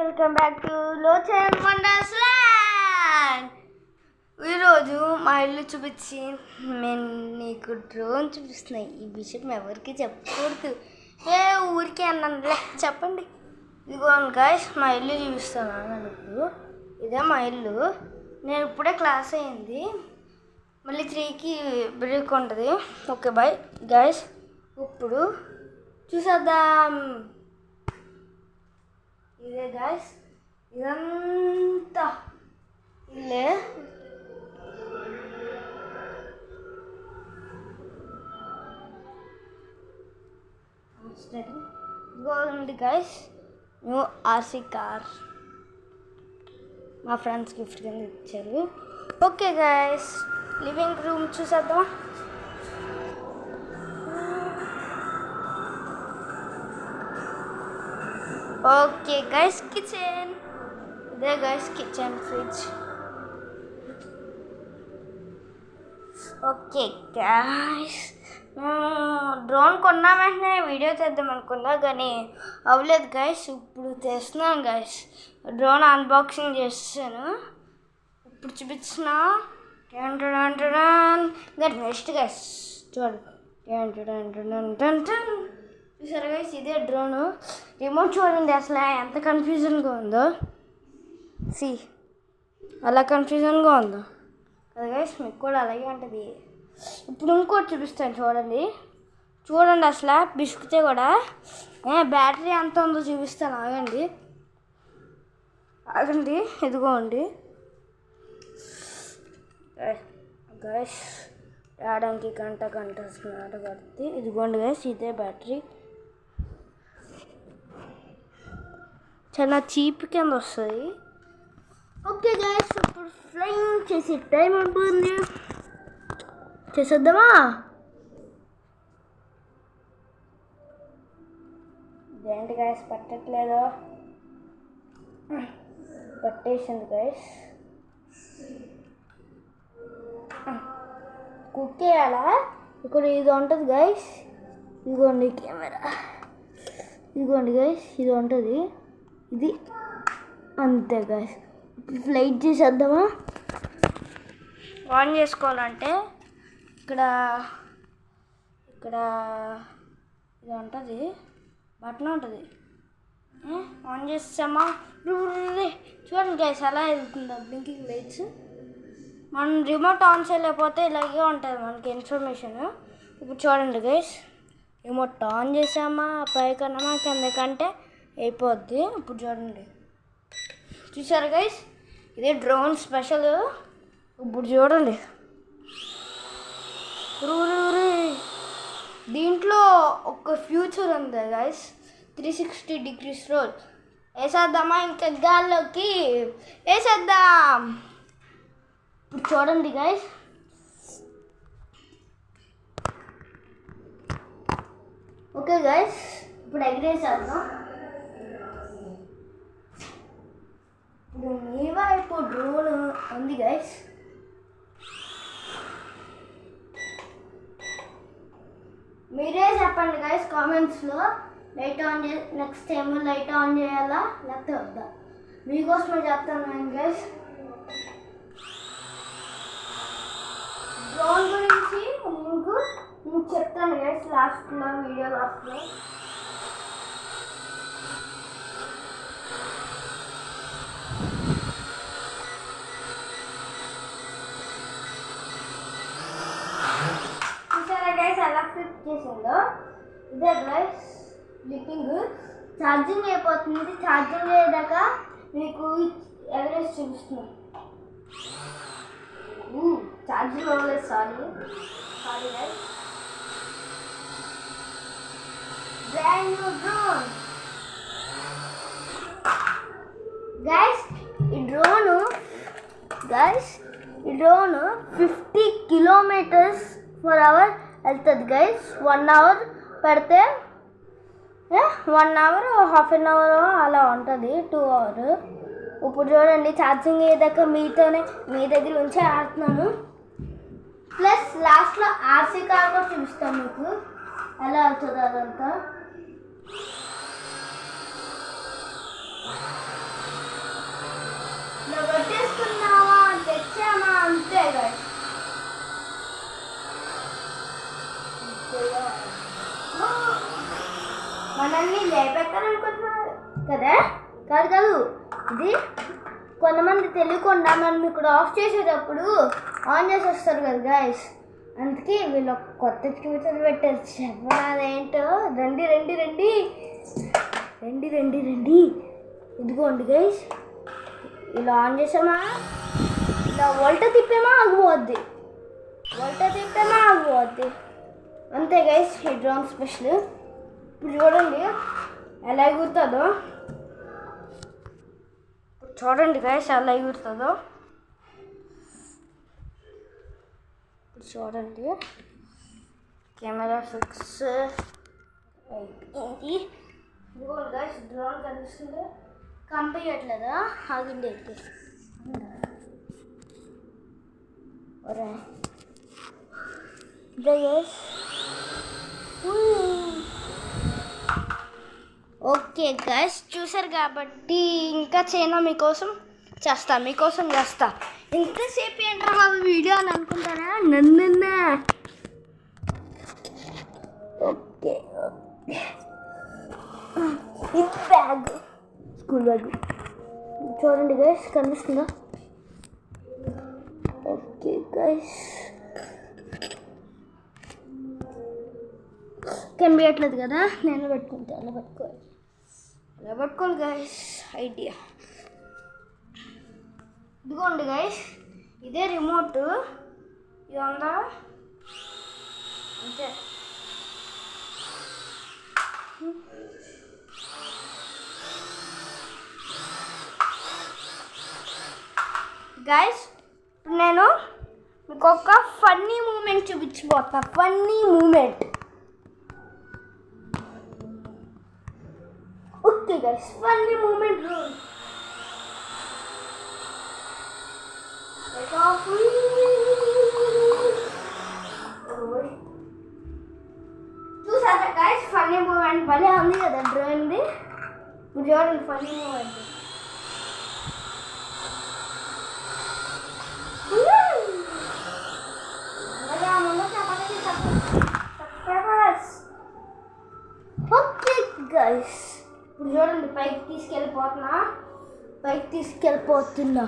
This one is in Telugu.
Welcome back to Lochan wonders land. ఈరోజు మా ఇల్లు చూపించి నేను నీకు డ్రోన్ చూపిస్తున్నాయి. ఈ విషయం ఎవరికి చెప్పకూడదు, ఊరికే అన్నానులే. చెప్పండి. ఇదిగోండి గైస్, మా ఇల్లు చూపిస్తాను నాకు. ఇదే మా ఇల్లు. నేను ఇప్పుడే క్లాస్ అయింది, మళ్ళీ 3కి బ్రేక్ ఉంటుంది. ఓకే బాయ్ గైస్, ఇప్పుడు చూసేద్దాం. ఇదే గైస్, ఇదంతా ఇల్లే. ఇదిగోండి గైస్, న్యూ ఆర్సీ కార్ మా ఫ్రెండ్స్ గిఫ్ట్ కింద ఇచ్చారు. ఓకే గైస్, లివింగ్ రూమ్ చూసేద్దామా? Okay guys, kitchen. ఇదే guys kitchen, fridge. Okay guys, drone కొన్నా వెంటనే వీడియో చేద్దాం అనుకున్నా కానీ అవ్వలేదు గైస్. ఇప్పుడు చేస్తున్నాను గైస్, డ్రోన్ అన్బాక్సింగ్ చేస్తాను. ఇప్పుడు చూపించిన నెక్స్ట్ గైస్ చూడండి. చూసారా గైస్, ఇదే డ్రోను. రిమోట్ చూడండి అసలు ఎంత కన్ఫ్యూజన్గా ఉందో. అలా కన్ఫ్యూజన్గా ఉందో కదా గైస్, మీకు కూడా అలాగే ఉంటుంది. ఇప్పుడు ఇంకోటి చూపిస్తాను చూడండి అసలు బిస్కుతే కూడా బ్యాటరీ ఎంత ఉందో చూపిస్తాను. ఆగండి ఇదిగోండి గైస్, రావడానికి గంట పడుతుంది. ఇదిగోండి గైస్, ఇదే బ్యాటరీ. చాలా చీప్ కింద వస్తుంది. ఓకే గైస్, ఇప్పుడు ఫ్లైయింగ్ చేసే టైం అయిపోయింది. చేసేద్దామా? ఇదేంటి గైస్ పట్టట్లేదు? పట్టేసింది గైస్. కుక్ చేయాలా? ఇక్కడ ఇది ఉంటుంది గైస్. ఇదిగోండి కెమెరా. ఇదిగోండి గైస్, ఇది ఉంటుంది. ఇది అంతే గైస్. ఫ్లైట్ చేసేద్దామా? ఆన్ చేసుకోవాలంటే ఇక్కడ ఇది ఉంటుంది, బటన్ ఉంటుంది. ఆన్ చేస్తామా? చూడండి గైస్, అలా వెళ్తుంది బ్లింకింగ్ లైట్స్. మనం రిమోట్ ఆన్ చేయలేకపోతే ఇలాగే ఉంటుంది మనకి ఇన్ఫర్మేషన్. ఇప్పుడు చూడండి గైస్, రిమోట్ ఆన్ చేసామా పైకన్నామా కిందకంటే అయిపోద్ది. ఇప్పుడు చూడండి, చూసారు గైస్, ఇదే డ్రోన్ స్పెషల్. ఇప్పుడు చూడండి, దీంట్లో ఒక ఫ్యూచర్ ఉంది గైస్, 360 degrees రోల్. వేసేద్దామా? ఇంకా గాల్లోకి వేసేద్దాం. ఇప్పుడు చూడండి గైస్, ఓకే గైస్, ఇప్పుడు ఎగిరేసేద్దాం. ఇప్పుడు మీ వైపు డ్రోన్ ఉంది గైస్. మీరే చెప్పండి గైస్ కామెంట్స్లో, light on next time light on చేయాలా లేకపోతే వద్దా? మీకోసమే చెప్తాను గైస్. డ్రోన్ గురించి మీకు చెప్తాను గైస్ లాస్ట్లో, వీడియో లాస్ట్లో. చూసారా గైస్ ఎలా ఫ్లిప్ చేసిందో? ఇదే గైస్ ఫ్లిప్పింగ్. ఛార్జింగ్ అయిపోతుంది. ఛార్జింగ్ అయ్యేదాకా మీకు ఎగరేసి చూపిస్తున్నాను. ఛార్జింగ్ అవ్వలేదు, sorry guys. Brand new drone guys. ఈ డ్రోను 50 km/h వెళ్తుంది గైస్. 1 hour పెడితే 1 hour హాఫ్ అన్ అవర్ అలా ఉంటుంది, 2 hours. ఇప్పుడు చూడండి, ఛార్జింగ్ అయ్యేదాకా మీ దగ్గర ఉంచి ఆడుతున్నాను. ప్లస్ లాస్ట్లో ఆర్సీ కార్ కూడా చూపిస్తాను మీకు ఎలా అవుతుందో అదంతా. మనల్ని లేపెత్తారనుకుంటున్నారు కదా? కాదు కాదు, ఇది కొంతమంది తెలియకుండా మనం ఇక్కడ ఆఫ్ చేసేటప్పుడు ఆన్ చేసి వస్తారు కదా గాయస్. అందుకే వీళ్ళు ఒక కొత్త ఫ్యూచర్ పెట్టారు. చెప్పదేంటో, రండి రండి రండి రండి రండి రండి. ఇదిగోండి గైస్, ఇలా ఆన్ చేసామా, ఇలా వోల్టా తిప్పామా ఆగిపోద్ది, వోల్టా తిప్పామా ఆగిపోద్ది. అంతే గైస్ ఈ డ్రోన్ స్పెషల్. ఇప్పుడు చూడండి ఎలా ఎగురుతుందో, చూడండి గైస్ ఎలా ఎగురుతుందో. చూడండి కెమెరా ఫిక్స్ అయిపోయింది. ఇదిగోండి గైస్ డ్రోన్ కనిపిస్తుంది, కంపించట్లేదా? ఆగింది అయితే ఓకే గైస్ చూసారు కాబట్టి ఇంకా చైనా మీకోసం చేస్తా. ఇంతసేపు ఏంటో బాబు వీడియో అని అనుకుంటారా నన్ను? ఓకే ఇది బ్యాగ్, స్కూల్ బ్యాగ్. చూడండి గైస్ కనిపిస్తుందా? ఓకే గైస్ కనిపించట్లేదు కదా, నేను పెట్టుకుంటా. అలా పట్టుకోవాలి గైస్ ఐడియా. ఇదిగోండి గైస్ ఇదే రిమోట్, ఇది ఉందా అంతే. గైస్ ఇప్పుడు నేను మీకు ఒక ఫన్నీ మూమెంట్ చూపించబోతా. Funny moment. Okay guys funny moment చూసారా గైస్? ఫన్నీ మూమెంట్ భలే ఉంది కదా డ్రోన్ది. ఇప్పుడు చూడండి ఫన్నీ మూమెంట్. ఓకే గైస్ ఇప్పుడు చూడండి పైకి తీసుకెళ్ళిపోతున్నా.